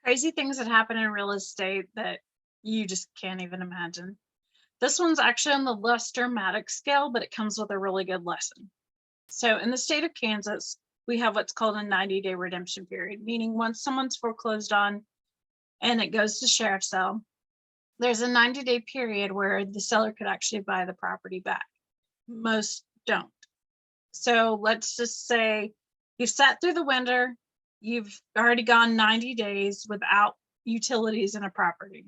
Crazy things that happen in real estate that you just can't even imagine. This one's actually on the less dramatic scale, but it comes with a really good lesson. So, in the state of Kansas, we have what's called a 90-day redemption period, meaning once someone's foreclosed on and it goes to sheriff's sale, there's a 90-day period where the seller could actually buy the property back. Most don't. So, let's just say you sat through the winter, you've already gone 90 days without utilities in a property.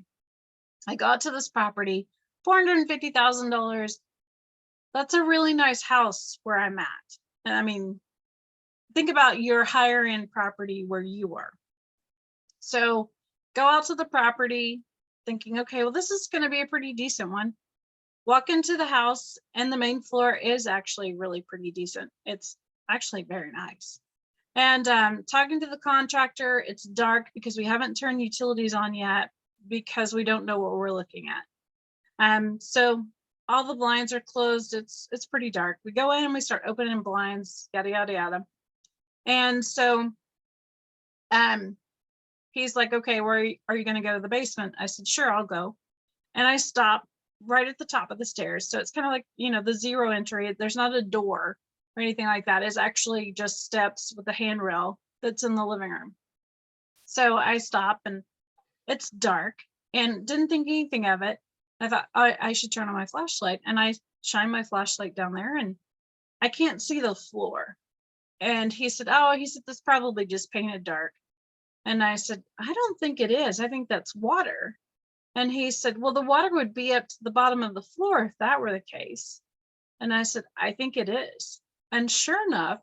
I got to this property, $450,000. That's a really nice house where I'm at. And I mean, think about your higher end property where you are. So go out to the property thinking, okay, well, this is going to be a pretty decent one. Walk into the house, and the main floor is actually really pretty decent. It's actually very nice. And talking to the contractor, it's dark because we haven't turned utilities on yet because we don't know what we're looking at. So all the blinds are closed. It's pretty dark. We go in and we start opening blinds, yada, yada, yada. And so he's like, okay, where are you going to go to the basement? I said, sure, I'll go. And I stop right at the top of the stairs. So it's kind of like, the zero entry. There's not a door or anything like that. It's actually just steps with a handrail that's in the living room. So I stop, and it's dark, and didn't think anything of it. I thought I should turn on my flashlight, and I shine my flashlight down there, and I can't see the floor. And he said, that's probably just painted dark. And I said, I don't think it is. I think that's water. And he said, well, the water would be up to the bottom of the floor if that were the case. And I said, I think it is. And sure enough,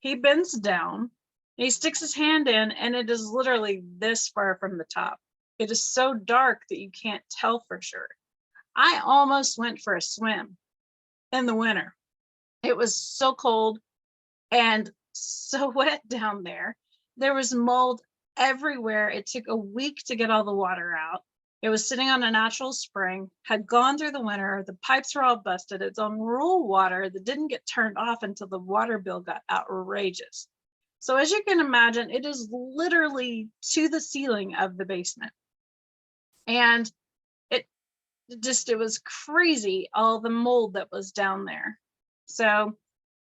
he bends down, he sticks his hand in, and it is literally this far from the top. It is so dark that you can't tell for sure. I almost went for a swim in the winter. It was so cold and so wet down there. There was mold everywhere. It took a week to get all the water out. It was sitting on a natural spring, had gone through the winter. The pipes were all busted. It's on rural water that didn't get turned off until the water bill got outrageous. So as you can imagine, it is literally to the ceiling of the basement. And it was crazy, all the mold that was down there. So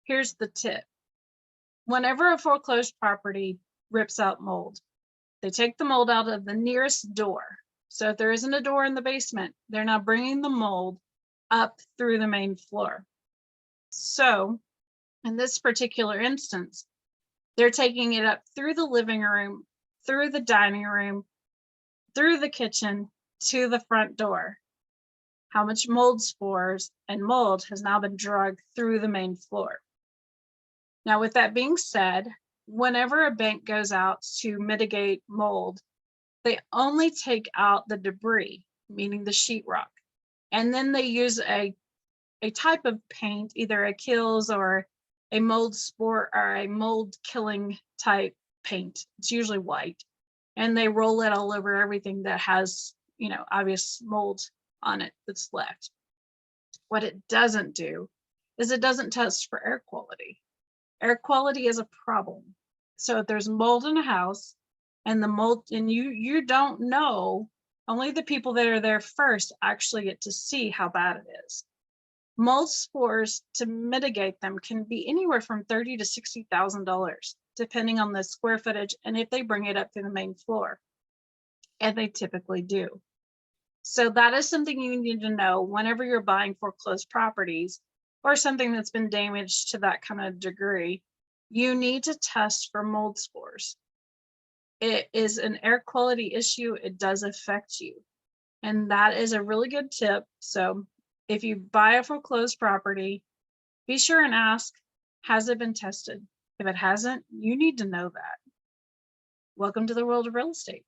here's the tip. Whenever a foreclosed property rips out mold, they take the mold out of the nearest door. So if there isn't a door in the basement, they're now bringing the mold up through the main floor. So in this particular instance, they're taking it up through the living room, through the dining room, through the kitchen to the front door. How much mold spores and mold has now been dragged through the main floor. Now, with that being said, whenever a bank goes out to mitigate mold, they only take out the debris, meaning the sheetrock, and then they use a type of paint, either a Kills or a mold spore or a mold killing type paint. It's usually white, and they roll it all over everything that has, obvious mold on it that's left. What it doesn't do is it doesn't test for air quality. Air quality is a problem. So if there's mold in a house, and the mold, and you don't know, only the people that are there first actually get to see how bad it is. Mold spores, to mitigate them, can be anywhere from $30,000 to $60,000, depending on the square footage and if they bring it up through the main floor. And they typically do. So that is something you need to know whenever you're buying foreclosed properties or something that's been damaged to that kind of degree. You need to test for mold spores. It is an air quality issue. It does affect you. And that is a really good tip. So if you buy a foreclosed property, be sure and ask, has it been tested? If it hasn't, you need to know that. Welcome to the world of real estate.